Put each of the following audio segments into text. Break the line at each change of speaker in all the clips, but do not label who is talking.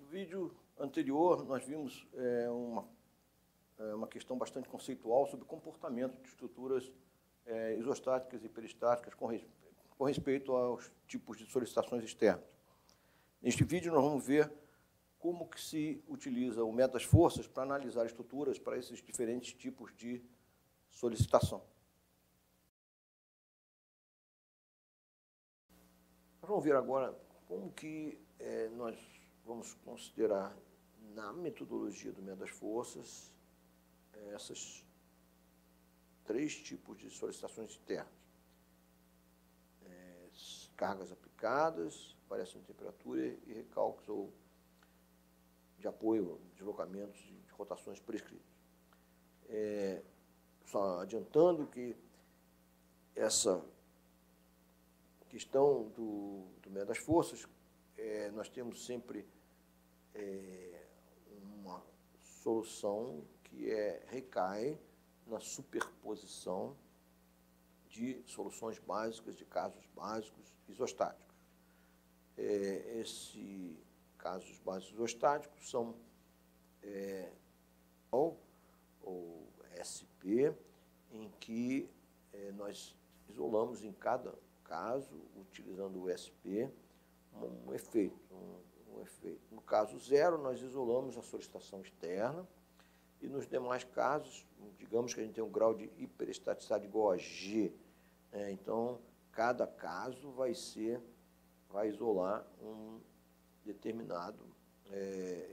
vídeo anterior, nós vimos uma questão bastante conceitual sobre o comportamento de estruturas isostáticas e peristáticas com respeito aos tipos de solicitações externas. Neste vídeo, nós vamos ver como que se utiliza o método das forças para analisar estruturas para esses diferentes tipos de solicitação. Nós vamos ver agora como que nós vamos considerar na metodologia do método das forças essas três tipos de solicitações externas. Cargas aplicadas, variação de temperatura e recálculos ou de apoio, deslocamentos de rotações prescritas. Só adiantando que essa questão do método das forças, nós temos sempre uma solução que recai na superposição de soluções básicas, de casos básicos isostáticos. Esses casos básicos isostáticos são ou SP, em que nós isolamos em cada caso, utilizando o SP, um efeito. No caso zero, nós isolamos a solicitação externa, e nos demais casos, digamos que a gente tem um grau de hiperestaticidade igual a G, então, cada caso vai isolar um determinado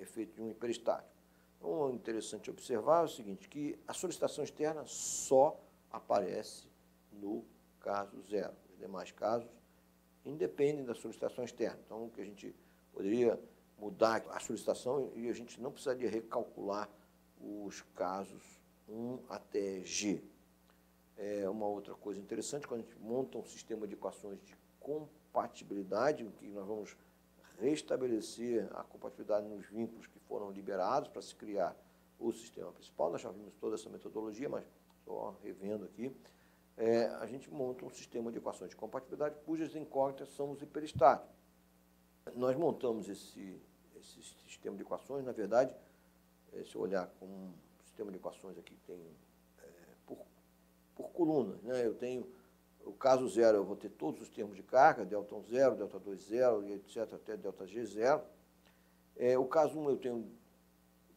efeito de um hiperestático. Então, é interessante observar o seguinte, que a solicitação externa só aparece no caso zero. Os demais casos independem da solicitação externa. Então, o que a gente poderia mudar a solicitação e a gente não precisaria recalcular os casos 1 até G. Uma outra coisa interessante, quando a gente monta um sistema de equações de compatibilidade, em que nós vamos restabelecer a compatibilidade nos vínculos que foram liberados para se criar o sistema principal. Nós já vimos toda essa metodologia, mas só revendo aqui. A gente monta um sistema de equações de compatibilidade cujas incógnitas são os hiperestáticos. Nós montamos esse sistema de equações, na verdade, se eu olhar com um sistema de equações aqui, tem por colunas, né? Eu tenho o caso zero, eu vou ter todos os termos de carga, delta 1 zero, delta 2 zero, etc., até delta G zero. O caso 1 eu tenho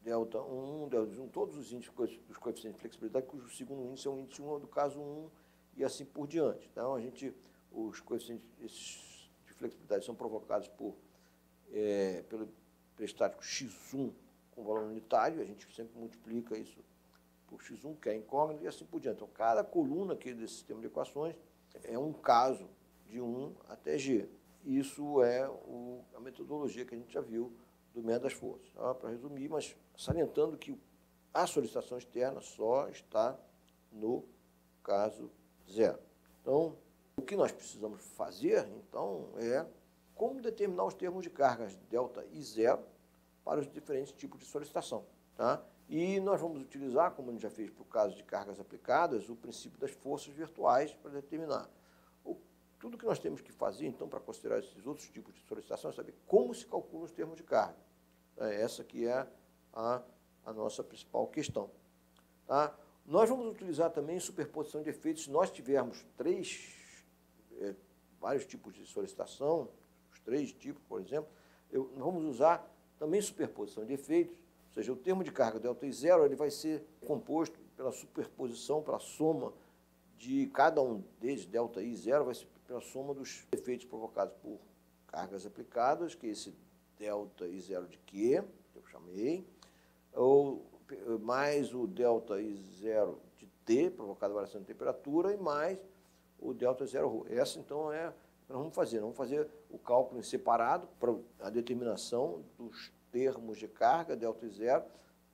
delta 1, delta 1, todos os índices dos coeficientes de flexibilidade, cujo segundo índice é um índice 1 do caso 1 e assim por diante. Então, os coeficientes de flexibilidade são provocados pelo peristático X1 com valor unitário, a gente sempre multiplica isso por X1, que é incógnito, e assim por diante. Então, cada coluna aqui desse sistema de equações é um caso de 1 até G. Isso é a metodologia que a gente já viu do método das forças. Para resumir, mas salientando que a solicitação externa só está no caso zero. Então, o que nós precisamos fazer, então, é como determinar os termos de cargas delta e zero para os diferentes tipos de solicitação. Tá? E nós vamos utilizar, como a gente já fez para o caso de cargas aplicadas, o princípio das forças virtuais para determinar. Tudo que nós temos que fazer, então, para considerar esses outros tipos de solicitação é saber como se calculam os termos de carga. Essa que é a nossa principal questão. Tá? Nós vamos utilizar também superposição de efeitos se nós tivermos vários tipos de solicitação, os três tipos, por exemplo, nós vamos usar também superposição de efeitos. Ou seja, o termo de carga delta e zero ele vai ser composto pela superposição, pela soma de cada um deles, delta e zero, vai ser pela soma dos efeitos provocados por cargas aplicadas, que é esse delta e zero de Q, que eu chamei, mais o delta e zero de T, provocado pela variação de temperatura, e mais o delta e zero ρ. Essa, então, nós vamos fazer. Nós vamos fazer o cálculo em separado para a determinação dos termos de carga, delta e zero,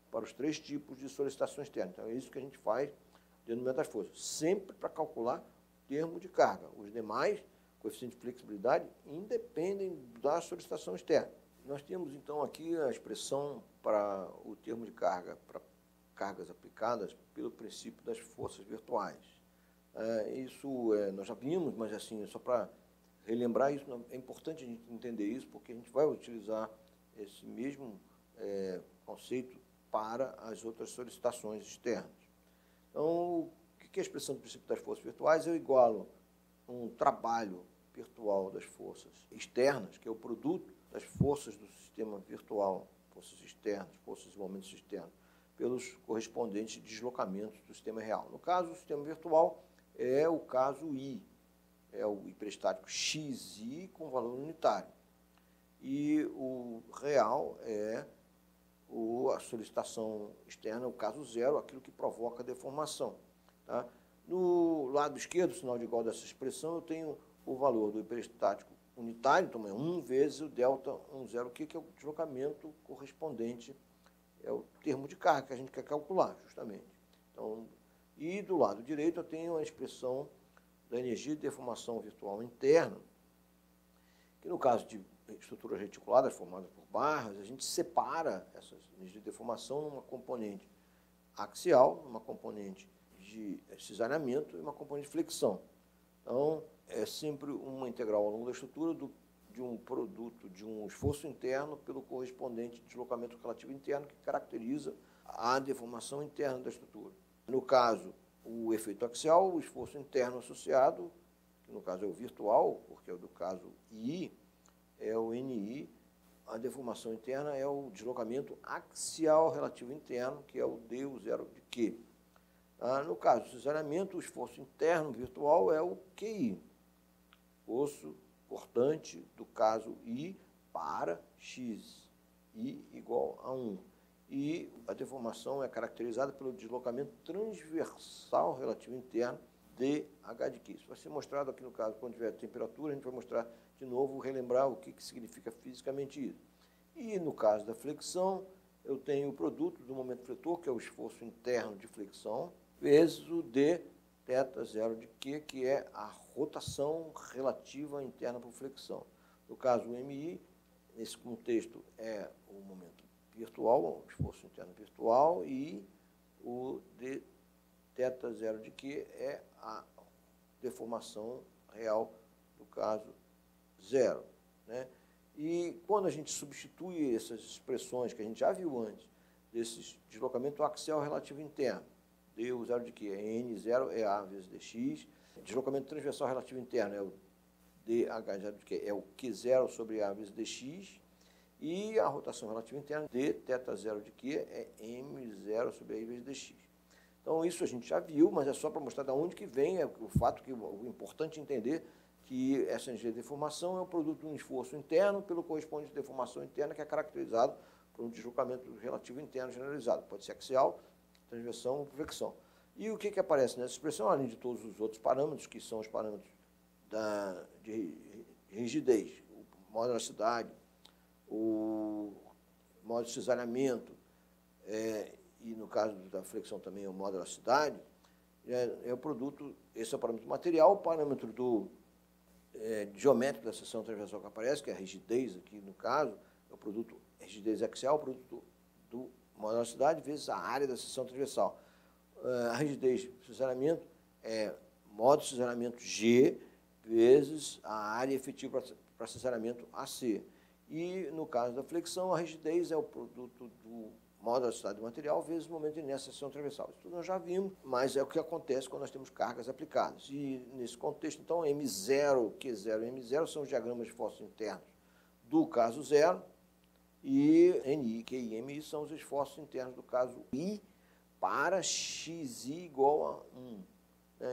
para os três tipos de solicitação externa. Então, é isso que a gente faz dentro do método das forças, sempre para calcular termo de carga. Os demais, coeficiente de flexibilidade, independem da solicitação externa. Nós temos, então, aqui a expressão para o termo de carga, para cargas aplicadas pelo princípio das forças virtuais. Nós já vimos, mas assim, só para relembrar isso, é importante a gente entender isso, porque a gente vai utilizar esse mesmo conceito para as outras solicitações externas. Então, o que é a expressão do princípio das forças virtuais? Eu igualo um trabalho virtual das forças externas, que é o produto das forças do sistema virtual, forças externas, forças e momentos externos, pelos correspondentes deslocamentos do sistema real. No caso, o sistema virtual é o caso I, é o hiperestático xi com valor unitário. E o real é a solicitação externa, o caso zero, aquilo que provoca a deformação. Tá? No lado esquerdo, sinal de igual dessa expressão, eu tenho o valor do hiperestático unitário, então é 1 vezes o delta 10, que é o deslocamento correspondente, é o termo de carga que a gente quer calcular, justamente. Então, e do lado direito eu tenho a expressão da energia de deformação virtual interna, que no caso de estruturas reticuladas formadas por barras, a gente separa essas energias de deformação numa componente axial, uma componente de cisalhamento e uma componente de flexão. Então, é sempre uma integral ao longo da estrutura de um produto, de um esforço interno pelo correspondente deslocamento relativo interno que caracteriza a deformação interna da estrutura. No caso, o efeito axial, o esforço interno associado, que no caso é o virtual, porque é o do caso I, é o NI, a deformação interna é o deslocamento axial relativo interno, que é o D, o zero de Q. No caso do cisalhamento, o esforço interno virtual é o QI, esforço cortante do caso I para X, I igual a 1. E a deformação é caracterizada pelo deslocamento transversal relativo interno DH de Q. Isso vai ser mostrado aqui no caso, quando tiver temperatura, a gente vai mostrar de novo, relembrar o que significa fisicamente isso. E no caso da flexão, eu tenho o produto do momento fletor, que é o esforço interno de flexão, vezes o D θ zero de Q, que é a rotação relativa interna por flexão. No caso, o MI, nesse contexto, é o momento virtual, o esforço interno virtual, e o D θ zero de Q é a deformação real do caso zero. Né? E quando a gente substitui essas expressões que a gente já viu antes, desses deslocamento axial relativo interno, D, o zero de Q é N0, é A vezes dx, deslocamento transversal relativo interno é o DH0 de Q, é o Q0 sobre A vezes dx, e a rotação relativa interna, D θ zero de Q, é M0 sobre A vezes dx. Então, isso a gente já viu, mas é só para mostrar de onde que vem o fato que o importante entender que essa energia de deformação é o produto de um esforço interno pelo correspondente de deformação interna, que é caracterizado por um deslocamento relativo interno generalizado. Pode ser axial, transversão ou flexão. E o que aparece nessa expressão, além de todos os outros parâmetros, que são os parâmetros de rigidez, o modo de elasticidade, o modo de cisalhamento, e no caso da flexão também o modo de elasticidade, é o produto, esse é o parâmetro do material, o parâmetro geométrico da seção transversal que aparece, que é a rigidez aqui no caso, é o produto rigidez axial, o produto do modo de elasticidade vezes a área da seção transversal. A rigidez de cisalhamento é modo de cisalhamento G vezes a área efetiva para cisalhamento AC. E no caso da flexão, a rigidez é o produto do modo de elasticidade do material vezes o momento de inércia da seção transversal. Isso tudo nós já vimos, mas é o que acontece quando nós temos cargas aplicadas. E nesse contexto, então, M0, Q0 e M0 são os diagramas de forças internos do caso zero, e NI, QI e MI são os esforços internos do caso I para XI igual a 1.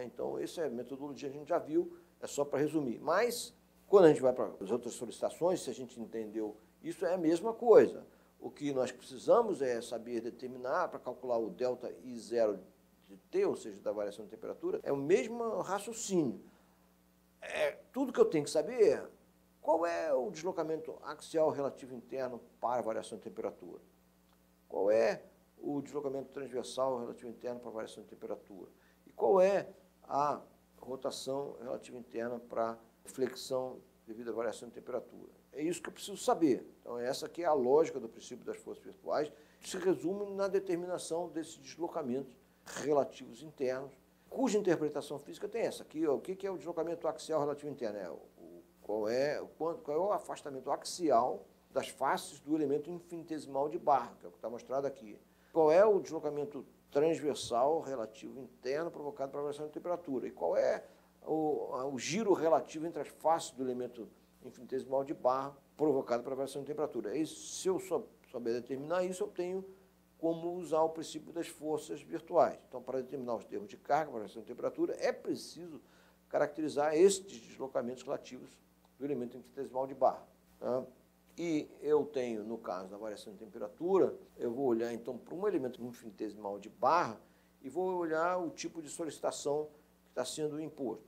Então, essa é a metodologia que a gente já viu, é só para resumir. Mas, quando a gente vai para as outras solicitações, se a gente entendeu isso, é a mesma coisa. O que nós precisamos é saber determinar, para calcular o delta I0 de T, ou seja, da variação de temperatura, é o mesmo raciocínio. Tudo que eu tenho que saber é qual é o deslocamento axial relativo interno para a variação de temperatura, qual é o deslocamento transversal relativo interno para a variação de temperatura, e qual é a rotação relativa interna para flexão devido à variação de temperatura. É isso que eu preciso saber. Então, essa aqui é a lógica do princípio das forças virtuais, que se resume na determinação desses deslocamentos relativos internos, cuja interpretação física tem essa aqui. O que é o deslocamento axial relativo interno? Qual é o afastamento axial das faces do elemento infinitesimal de barra, que é o que está mostrado aqui. Qual é o deslocamento transversal relativo interno provocado pela variação de temperatura? E qual é o giro relativo entre as faces do elemento infinitesimal de barra provocado pela variação de temperatura? E se eu souber determinar isso, eu tenho como usar o princípio das forças virtuais. Então, para determinar os termos de carga, variação de temperatura, é preciso caracterizar estes deslocamentos relativos do elemento infinitesimal de barra. Tá? E eu tenho, no caso da variação de temperatura, eu vou olhar então para um elemento infinitesimal de barra e vou olhar o tipo de solicitação que está sendo imposto.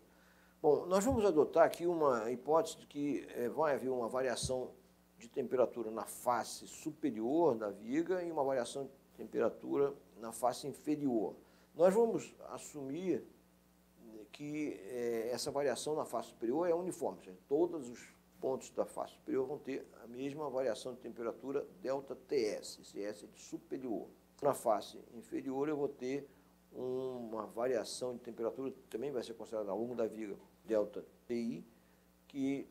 Bom, nós vamos adotar aqui uma hipótese de que vai haver uma variação de temperatura na face superior da viga e uma variação de temperatura na face inferior. Nós vamos assumir que essa variação na face superior é uniforme, ou seja, todos os pontos da face superior vão ter a mesma variação de temperatura ΔTS, esse S é de superior. Na face inferior eu vou ter uma variação de temperatura, que também vai ser considerada ao longo da viga, ΔTI, que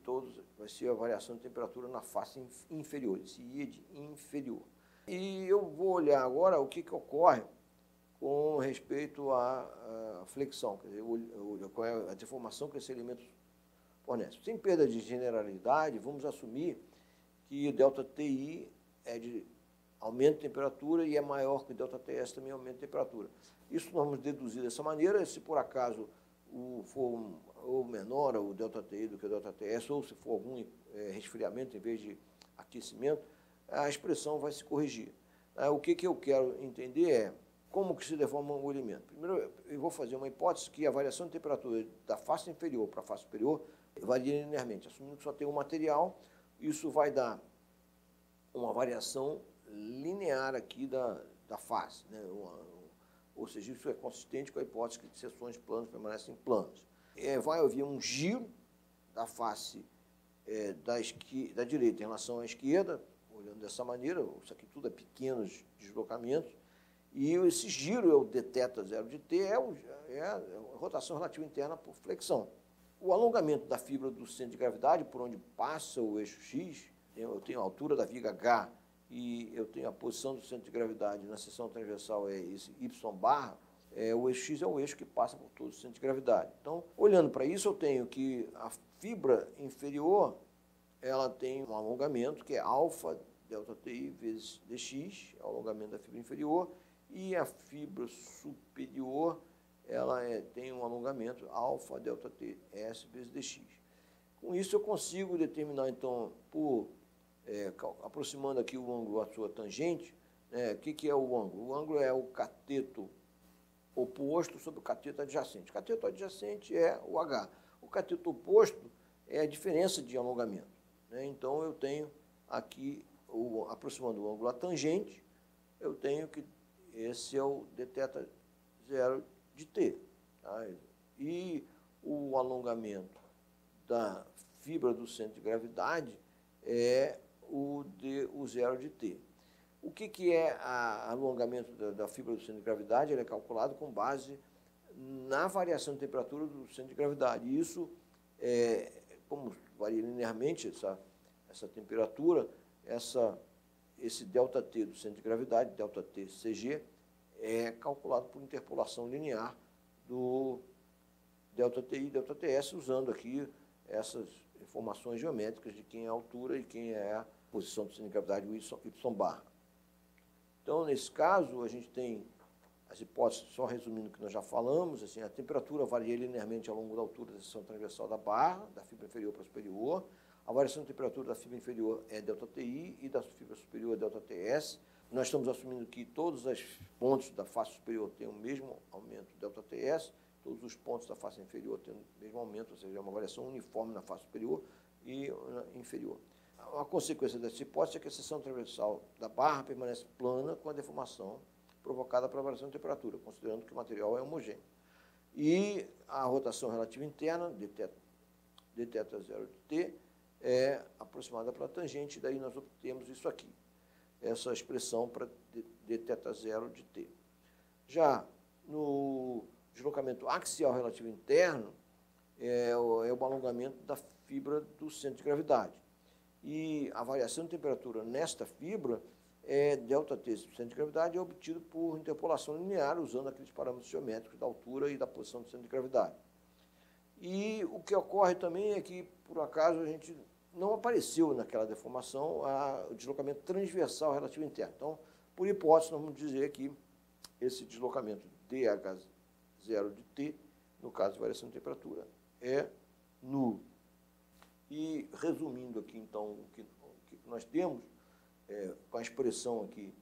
vai ser a variação de temperatura na face inferior, esse I é de inferior. E eu vou olhar agora o que ocorre com respeito à flexão, quer dizer, qual é a deformação que esse elemento fornece. Sem perda de generalidade, vamos assumir que ΔTI é de aumento de temperatura e é maior que ΔTS também aumento de temperatura. Isso nós vamos deduzir dessa maneira, se por acaso for ou menor o ΔTI do que o ΔTS, ou se for algum resfriamento em vez de aquecimento, a expressão vai se corrigir. O que eu quero entender é como que se deforma o elemento. Primeiro, eu vou fazer uma hipótese que a variação de temperatura da face inferior para a face superior varia linearmente, assumindo que só tem um material, isso vai dar uma variação linear aqui da face, né? Ou seja, isso é consistente com a hipótese que seções planas permanecem planas. Vai haver um giro da face da direita em relação à esquerda, olhando dessa maneira, isso aqui tudo é pequenos deslocamentos, e esse giro, o dθ0 de t, é a rotação relativa interna por flexão. O alongamento da fibra do centro de gravidade, por onde passa o eixo X, eu tenho a altura da viga H e eu tenho a posição do centro de gravidade na seção transversal, é esse Y barra, o eixo X é o eixo que passa por todo o centro de gravidade. Então, olhando para isso, eu tenho que a fibra inferior, ela tem um alongamento que é alfa ΔTI vezes dx, é o alongamento da fibra inferior, e a fibra superior, ela tem um alongamento alfa ΔTS vezes dx. Com isso eu consigo determinar, então, aproximando aqui o ângulo à sua tangente, o que é o ângulo? O ângulo é o cateto oposto sobre o cateto adjacente. O cateto adjacente é o H. O cateto oposto é a diferença de alongamento. Então, eu tenho aqui, aproximando o ângulo à tangente, eu tenho que esse é o dθ0 de t. Tá? E o alongamento da fibra do centro de gravidade é o zero de t. O que é o alongamento da fibra do centro de gravidade? Ele é calculado com base na variação de temperatura do centro de gravidade. E isso, como varia linearmente essa temperatura, esse ΔT do centro de gravidade, ΔTCG, é calculado por interpolação linear do ΔTI e ΔTS, usando aqui essas informações geométricas de quem é a altura e quem é a posição do centro de gravidade, o Y barra. Então, nesse caso, a gente tem as hipóteses, só resumindo o que nós já falamos, assim, a temperatura varia linearmente ao longo da altura da seção transversal da barra, da fibra inferior para a superior. A variação de temperatura da fibra inferior é ΔTI e da fibra superior é ΔTS. Nós estamos assumindo que todos os pontos da face superior têm o mesmo aumento ΔTS, todos os pontos da face inferior têm o mesmo aumento, ou seja, é uma variação uniforme na face superior e na inferior. A consequência dessa hipótese é que a seção transversal da barra permanece plana com a deformação provocada pela variação de temperatura, considerando que o material é homogêneo. E a rotação relativa interna, dθ0 de t, é aproximada pela tangente, daí nós obtemos isso aqui, essa expressão para dθ0 de t. Já no deslocamento axial relativo interno, é o alongamento da fibra do centro de gravidade. E a variação de temperatura nesta fibra é ΔT, esse centro de gravidade, é obtido por interpolação linear, usando aqueles parâmetros geométricos da altura e da posição do centro de gravidade. E o que ocorre também é que, por acaso, a gente não apareceu naquela deformação o deslocamento transversal relativo interno. Então, por hipótese, nós vamos dizer que esse deslocamento dH0 de T, no caso de variação de temperatura, é nulo. E, resumindo aqui, então, o que nós temos, com a expressão aqui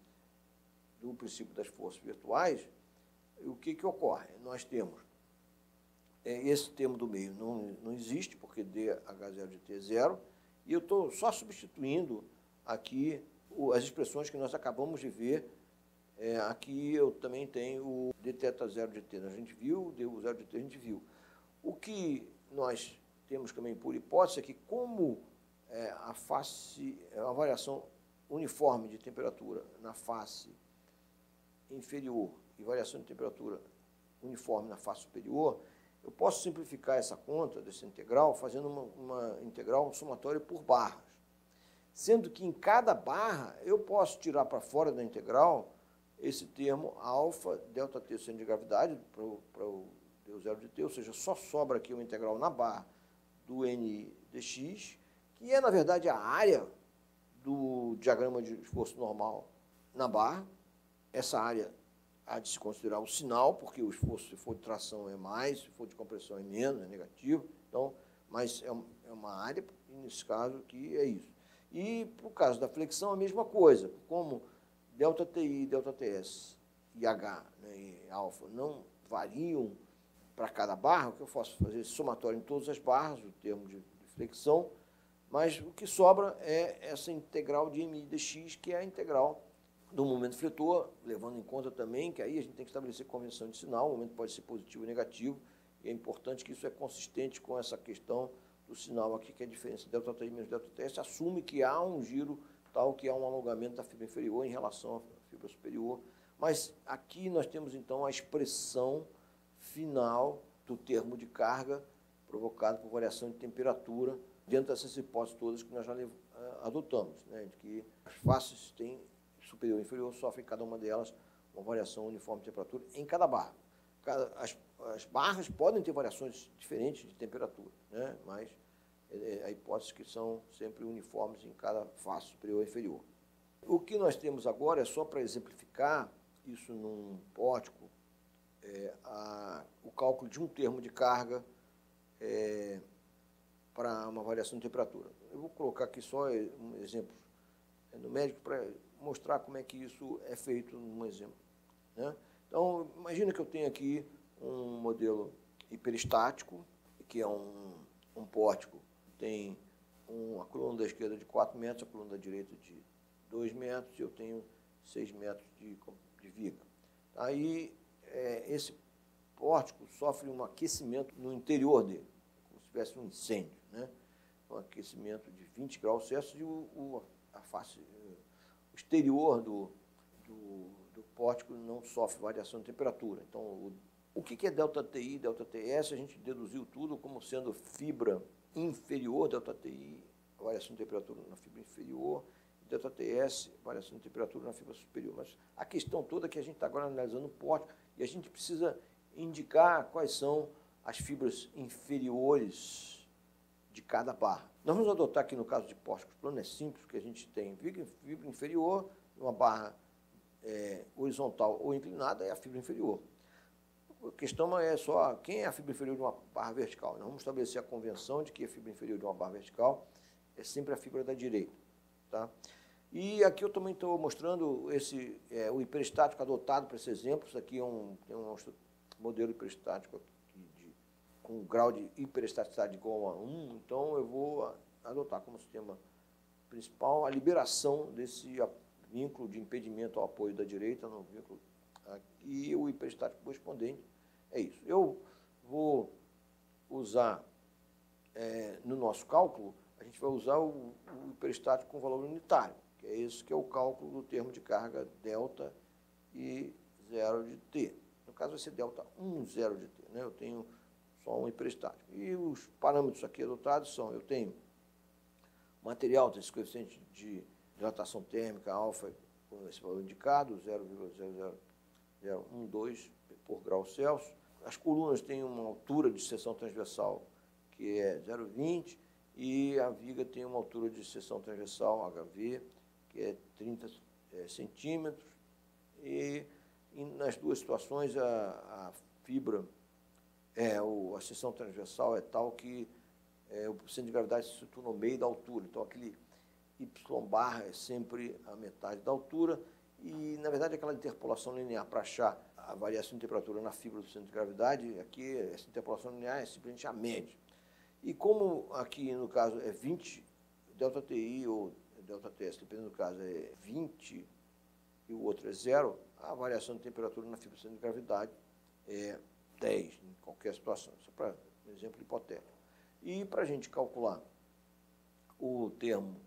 do princípio das forças virtuais, o que ocorre? Nós temos esse termo do meio não existe, porque dH0 de T é zero, e eu estou só substituindo aqui as expressões que nós acabamos de ver. Aqui eu também tenho o dθ0 de T, a gente viu, o du0 de T a gente viu. O que nós temos também por hipótese é que, como a variação uniforme de temperatura na face inferior e variação de temperatura uniforme na face superior, eu posso simplificar essa conta dessa integral fazendo uma integral somatória por barras. Sendo que em cada barra eu posso tirar para fora da integral esse termo alfa ΔT centro de gravidade para o du0 de T, ou seja, só sobra aqui uma integral na barra do n dx, que é, na verdade, a área do diagrama de esforço normal na barra. Essa área há de se considerar o sinal, porque o esforço, se for de tração, é mais, se for de compressão, é menos, é negativo. Então, mas é uma área, nesse caso aqui, é isso. E, para o caso da flexão, a mesma coisa. Como ΔTI, ΔTS e H, né, e alfa não variam para cada barra, o que eu posso fazer somatório em todas as barras, o termo de flexão, mas o que sobra é essa integral de mi dx, que é a integral do momento fletor, levando em conta também que aí a gente tem que estabelecer convenção de sinal, o momento pode ser positivo ou negativo, e é importante que isso é consistente com essa questão do sinal aqui, que é a diferença ΔTI menos ΔTS, assume que há um giro tal que há um alongamento da fibra inferior em relação à fibra superior, mas aqui nós temos então a expressão final do termo de carga provocado por variação de temperatura, dentro dessas hipóteses todas que nós já adotamos, né, de que as faces têm superior e inferior, sofrem cada uma delas uma variação uniforme de temperatura em cada barra. As barras podem ter variações diferentes de temperatura, né, mas a hipótese que são sempre uniformes em cada face superior e inferior. O que nós temos agora é só para exemplificar isso num pórtico, o cálculo de um termo de carga para uma variação de temperatura. Eu vou colocar aqui só um exemplo numérico para mostrar como é que isso é feito num exemplo, né? Então, imagina que eu tenho aqui um modelo hiperestático, que é um pórtico, tem uma coluna da esquerda de 4 metros, a coluna da direita de 2 metros, e eu tenho 6 metros de viga. Aí, esse pórtico sofre um aquecimento no interior dele, como se tivesse um incêndio, né? Um aquecimento de 20 graus Celsius, e a face exterior do pórtico não sofre variação de temperatura. Então, o que é ΔTI, ΔTS? A gente deduziu tudo como sendo fibra inferior, ΔTI, variação de temperatura na fibra inferior, ΔTS, variação de temperatura na fibra superior. Mas a questão toda é que a gente está agora analisando o pórtico e a gente precisa indicar quais são as fibras inferiores de cada barra. Nós vamos adotar aqui no caso de pórticos planos, é simples, porque a gente tem fibra inferior, uma barra horizontal ou inclinada, é a fibra inferior. A questão é só quem é a fibra inferior de uma barra vertical. Nós vamos estabelecer a convenção de que a fibra inferior de uma barra vertical é sempre a fibra da direita, tá? E aqui eu também estou mostrando o hiperestático adotado para esse exemplo. Isso aqui tem um modelo hiperestático aqui com um grau de hiperestaticidade igual a 1, então eu vou adotar como sistema principal a liberação desse vínculo de impedimento ao apoio da direita no vínculo aqui, e o hiperestático correspondente é isso. Eu vou usar, no nosso cálculo, a gente vai usar o hiperestático com valor unitário, que é esse que é o cálculo do termo de carga delta e 0 de T. No caso, vai ser delta 1, 0 de T, né? Eu tenho só um hiperestático. E os parâmetros aqui adotados são, eu tenho material tem esse coeficiente de dilatação térmica alfa com esse valor indicado, 0,00012 por grau Celsius. As colunas têm uma altura de seção transversal que é 0,20 e a viga tem uma altura de seção transversal, HV, que é 30 centímetros. E nas duas situações a fibra, a seção transversal é tal que o centro de gravidade se situa no meio da altura. Então, aquele Y barra é sempre a metade da altura e, na verdade, aquela interpolação linear para achar a variação de temperatura na fibra do centro de gravidade, aqui essa interpolação linear é simplesmente a média. E como aqui, no caso, é 20 ΔTi ou ΔTS, dependendo do caso, é 20 e o outro é 0, a variação de temperatura na fibra do centro de gravidade é 10, em qualquer situação. Isso é para um exemplo hipotético. E para a gente calcular o termo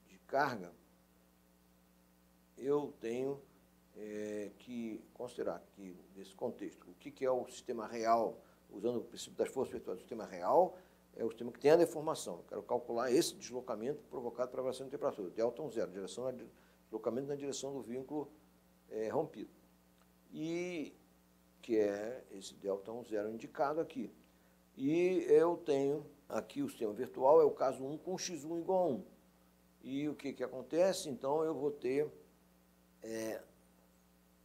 de carga, eu tenho que considerar que, nesse contexto, o que é o sistema real, usando o princípio das forças vetoriais. O sistema real é o sistema que tem a deformação. Eu quero calcular esse deslocamento provocado pela variação de temperatura, delta 0, deslocamento na direção do vínculo rompido. E que é esse delta 0 indicado aqui. E eu tenho aqui o sistema virtual, é o caso 1 com x1 igual a 1. E o que acontece? Então, eu vou ter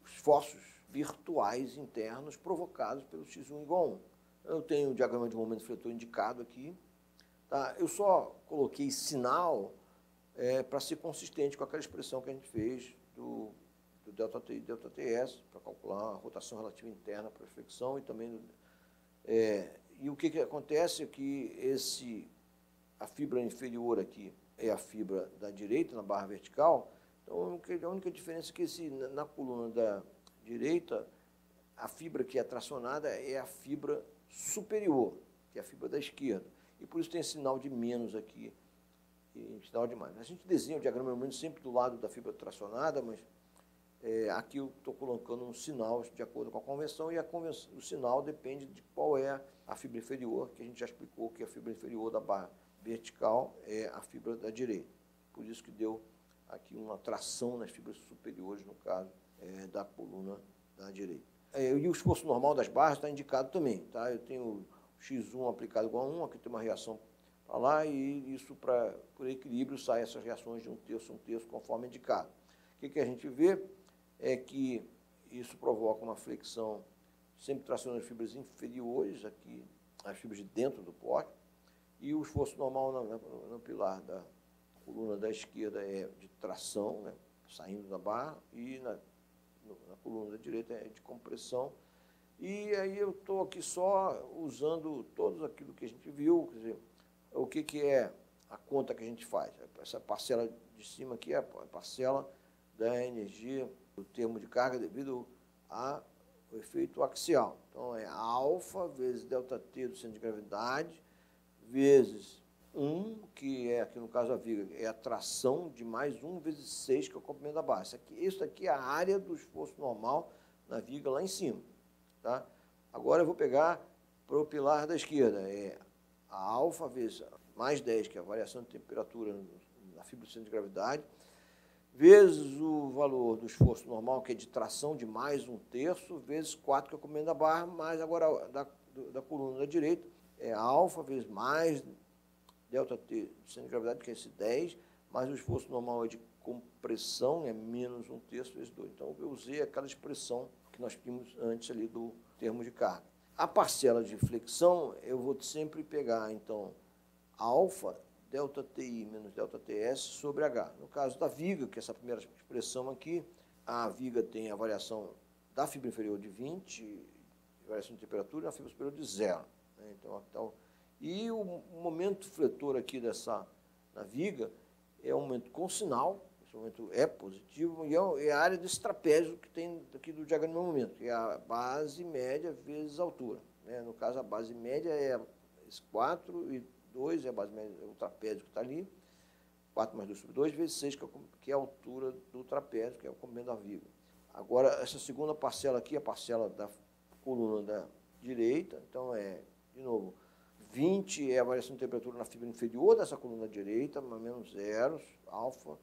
esforços virtuais internos provocados pelo x1 igual a 1. Eu tenho o diagrama de momento fletor indicado aqui. Tá? Eu só coloquei sinal para ser consistente com aquela expressão que a gente fez do ΔTi e ΔTS, para calcular a rotação relativa interna para a fricção e também... e o que acontece é que a fibra inferior aqui é a fibra da direita, na barra vertical. Então, a única diferença é que na coluna da direita, a fibra que é tracionada é a fibra superior, que é a fibra da esquerda. E por isso tem esse sinal de menos aqui e sinal de mais. A gente desenha o diagrama menos sempre do lado da fibra tracionada, mas aqui eu estou colocando um sinal de acordo com a convenção, e o sinal depende de qual é a fibra inferior, que a gente já explicou que a fibra inferior da barra vertical é a fibra da direita. Por isso que deu aqui uma tração nas fibras superiores, no caso da coluna da direita. E o esforço normal das barras está indicado também. Tá? Eu tenho x1 aplicado igual a 1, aqui tem uma reação para lá, e isso, por equilíbrio, sai essas reações de 1/3, conforme indicado. O que a gente vê é que isso provoca uma flexão sempre tracionando as fibras inferiores, aqui, as fibras de dentro do poste, e o esforço normal no pilar da coluna da esquerda é de tração, né, saindo da barra, e na coluna da direita é de compressão. E aí eu estou aqui só usando todo aquilo que a gente viu, quer dizer, o que é a conta que a gente faz. Essa parcela de cima aqui é a parcela da energia do termo de carga devido ao efeito axial. Então, é alfa vezes ΔT do centro de gravidade, vezes 1, que é, aqui no caso a viga, é a tração de mais 1 vezes 6, que é o comprimento da barra. Isso aqui é a área do esforço normal na viga lá em cima. Tá? Agora eu vou pegar para o pilar da esquerda, a alfa vezes mais 10, que é a variação de temperatura na fibra do centro de gravidade, vezes o valor do esforço normal, que é de tração de mais 1/3, vezes 4, que é o comprimento da barra, mais agora da coluna da direita, é alfa vezes mais ΔT do centro de gravidade, que é esse 10, mais o esforço normal de compressão, é menos 1/3 vezes 2. Então, eu usei aquela expressão que nós vimos antes ali do termo de carga. A parcela de flexão, eu vou sempre pegar, então, alfa, ΔTi menos ΔTS sobre H. No caso da viga, que é essa primeira expressão aqui, a viga tem a variação da fibra inferior de 20, variação de temperatura, e a fibra superior de 0. Né? Então, e o momento fletor aqui na viga é um momento com sinal, esse momento é positivo, e é a área desse trapézio que tem aqui do diagrama de momento, que é a base média vezes a altura. Né? No caso, a base média é esse 4, e 2 é a base média, é o trapézio que está ali, 4 mais 2 sobre 2, vezes 6, que é a altura do trapézio, que é o comprimento da viga. Agora, essa segunda parcela aqui, a parcela da coluna da direita, então de novo, 20 é a variação de temperatura na fibra inferior dessa coluna direita, mais menos zeros, alfa,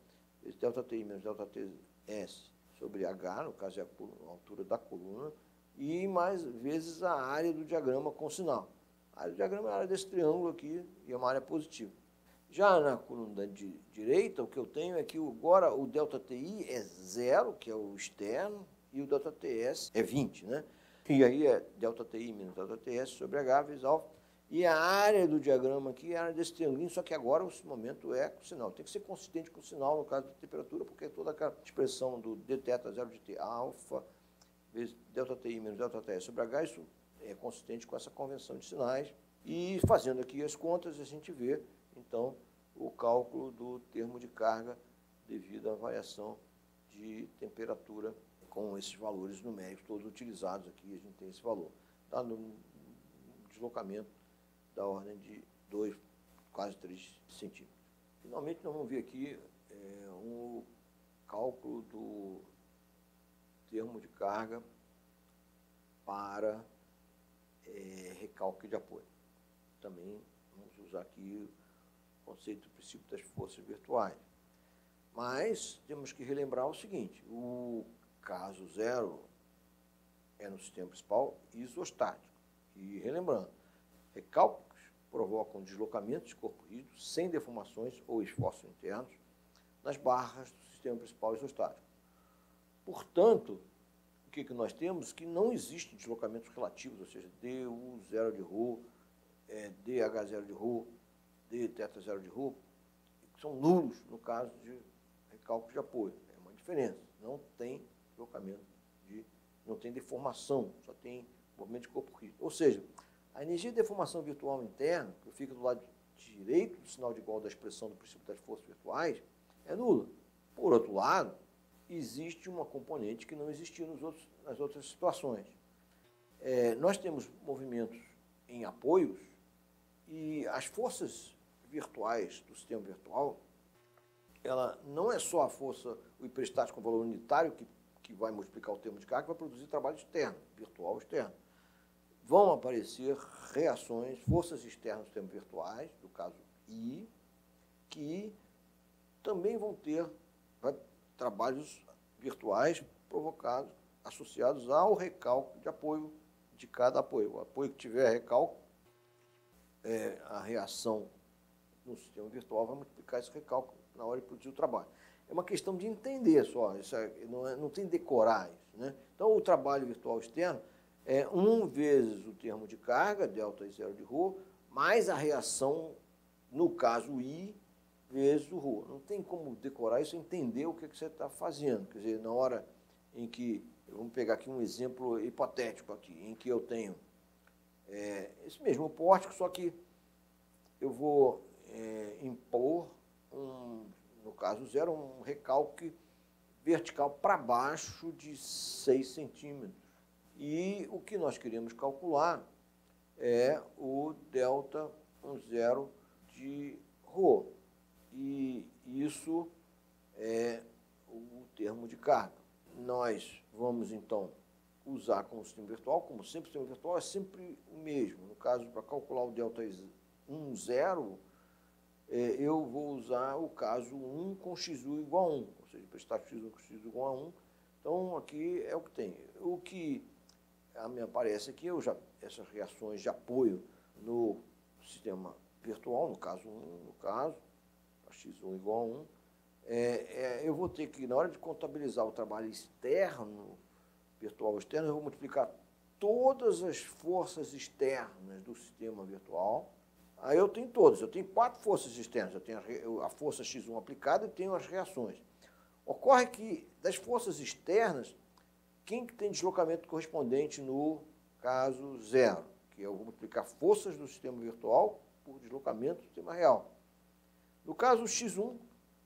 esse ΔTi menos ΔTS sobre H, no caso é a altura da coluna, e mais vezes a área do diagrama com sinal. A área do diagrama é a área desse triângulo aqui e é uma área positiva. Já na coluna direita, o que eu tenho é que agora o ΔTi é 0, que é o externo, e o ΔTS é 20, né? E aí é ΔTi menos ΔTS sobre H vezes alfa. E a área do diagrama aqui é a área desse triângulo, só que agora o momento é com sinal. Tem que ser consistente com o sinal no caso da temperatura, porque toda aquela expressão do dθ 0 de t alfa vezes ΔTi menos ΔTS sobre H, isso é consistente com essa convenção de sinais. E fazendo aqui as contas, a gente vê, então, o cálculo do termo de carga devido à variação de temperatura com esses valores numéricos todos utilizados aqui, a gente tem esse valor. Está no deslocamento da ordem de 2, quase 3 centímetros. Finalmente, nós vamos ver aqui um cálculo do termo de carga para recalque de apoio. Também vamos usar aqui o conceito do princípio das forças virtuais. Mas temos que relembrar o seguinte, o caso 0 é no sistema principal isostático. E relembrando, recálculos provocam deslocamentos de corpo rígido sem deformações ou esforços internos nas barras do sistema principal isostático. Portanto, o que nós temos? Que não existem deslocamentos relativos, ou seja, du0 de ρ, dh0 de ρ, dθ0 de ρ, que são nulos no caso de recálculo de apoio. É uma diferença. Não tem deslocamento, não tem deformação, só tem movimento de corpo rígido. Ou seja, a energia de deformação virtual interna, que fica do lado direito do sinal de igual da expressão do princípio das forças virtuais, é nula. Por outro lado, existe uma componente que não existia nas outras situações. Nós temos movimentos em apoios e as forças virtuais do sistema virtual, ela não é só a força, o hiperestático com valor unitário, que vai multiplicar o termo de carga, que vai produzir trabalho externo, virtual externo. Vão aparecer reações, forças externas do sistema virtuais, do caso I, que também vão ter trabalhos virtuais provocados, associados ao recálculo de apoio de cada apoio. O apoio que tiver recálculo, a reação no sistema virtual vai multiplicar esse recálculo na hora de produzir o trabalho. É uma questão de entender só, não tem decorar isso, né? Então, o trabalho virtual externo é 1 vezes o termo de carga, ΔI0 de ρ, mais a reação, no caso I, vezes o ρ. Não tem como decorar isso, entender o que você está fazendo. Quer dizer, na hora em que, vamos pegar aqui um exemplo hipotético aqui, em que eu tenho esse mesmo pórtico, só que eu vou impor, no caso 0, um recalque vertical para baixo de 6 centímetros. E o que nós queremos calcular é o ΔI0 de ρ. E isso é o termo de carga. Nós vamos, então, usar como sistema virtual, como sempre, o sistema virtual é sempre o mesmo. No caso, para calcular o ΔI10, eu vou usar o caso 1 com XU igual a 1, ou seja, prestático X1 com XU igual a 1. Então, aqui é o que tem. O que me aparece aqui, essas reações de apoio no sistema virtual, no caso 1, x1 igual a 1, eu vou ter que, na hora de contabilizar o trabalho externo, virtual externo, eu vou multiplicar todas as forças externas do sistema virtual. Aí eu tenho todas, eu tenho 4 forças externas, eu tenho a força x1 aplicada e tenho as reações. Ocorre que, das forças externas, quem que tem deslocamento correspondente no caso 0? Que eu vou multiplicar forças do sistema virtual por deslocamento do sistema real. No caso x1,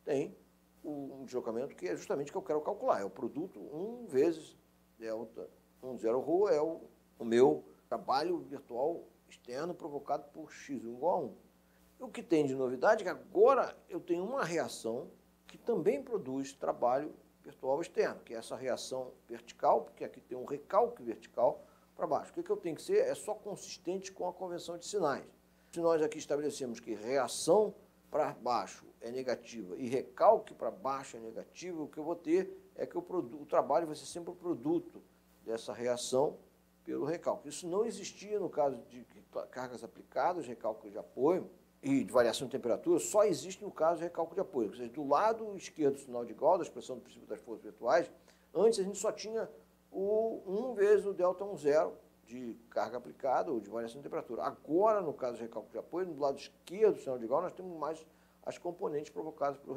tem um deslocamento que é justamente o que eu quero calcular. É o produto 1 vezes ΔI0ρ, é o meu trabalho virtual externo provocado por x1 igual a 1. O que tem de novidade é que agora eu tenho uma reação que também produz trabalho virtual externo, que é essa reação vertical, porque aqui tem um recalque vertical para baixo. O que eu tenho que ser é só consistente com a convenção de sinais. Se nós aqui estabelecemos que reação para baixo é negativa e recalque para baixo é negativo, o que eu vou ter é que o trabalho vai ser sempre o produto dessa reação pelo recalque. Isso não existia no caso de cargas aplicadas, recalque de apoio e de variação de temperatura, só existe no caso de recalque de apoio. Ou seja, do lado esquerdo do sinal de Gauss, da expressão do princípio das forças virtuais, antes a gente só tinha o 1 vezes o ΔI zero de carga aplicada ou de variação de temperatura. Agora, no caso de recalque de apoio, do lado esquerdo do sinal de Gauss, nós temos mais as componentes provocadas pelo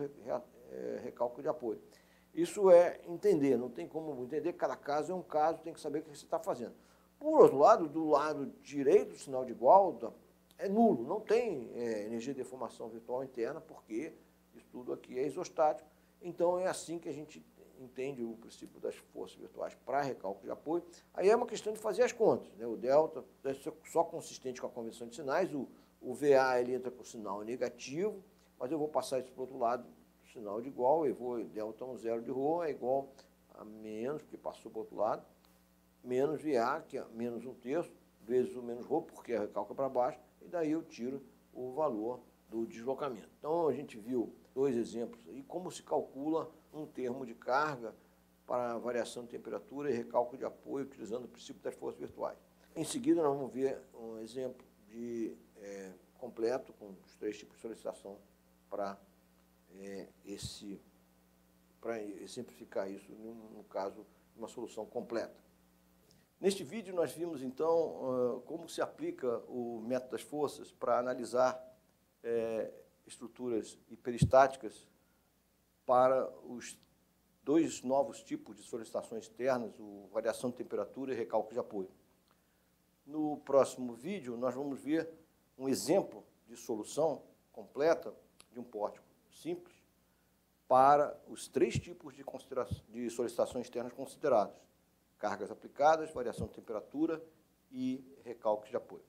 recalque de apoio. Isso é entender, não tem como entender, cada caso é um caso, tem que saber o que você está fazendo. Por outro lado, do lado direito do sinal de Gauss, é nulo, não tem energia de deformação virtual interna, porque isso tudo aqui é isostático. Então, é assim que a gente entende o princípio das forças virtuais para recálculo de apoio. Aí é uma questão de fazer as contas, né? O delta é só consistente com a convenção de sinais, o VA ele entra com o sinal negativo, mas eu vou passar isso para o outro lado do sinal de igual, eu vou ΔI zero de ρ é igual a menos, porque passou para o outro lado, menos VA, que é menos 1/3, vezes o menos ρ, porque é recálculo para baixo, e daí eu tiro o valor do deslocamento. Então, a gente viu dois exemplos aí, como se calcula um termo de carga para variação de temperatura e recálculo de apoio, utilizando o princípio das forças virtuais. Em seguida, nós vamos ver um exemplo de completo, com os 3 tipos de solicitação para simplificar isso, no caso, uma solução completa. Neste vídeo, nós vimos, então, como se aplica o método das forças para analisar estruturas hiperestáticas para os 2 novos tipos de solicitações externas, o variação de temperatura e recálculo de apoio. No próximo vídeo, nós vamos ver um exemplo de solução completa de um pórtico simples para os 3 tipos de solicitações externas considerados: cargas aplicadas, variação de temperatura e recálculo de apoio.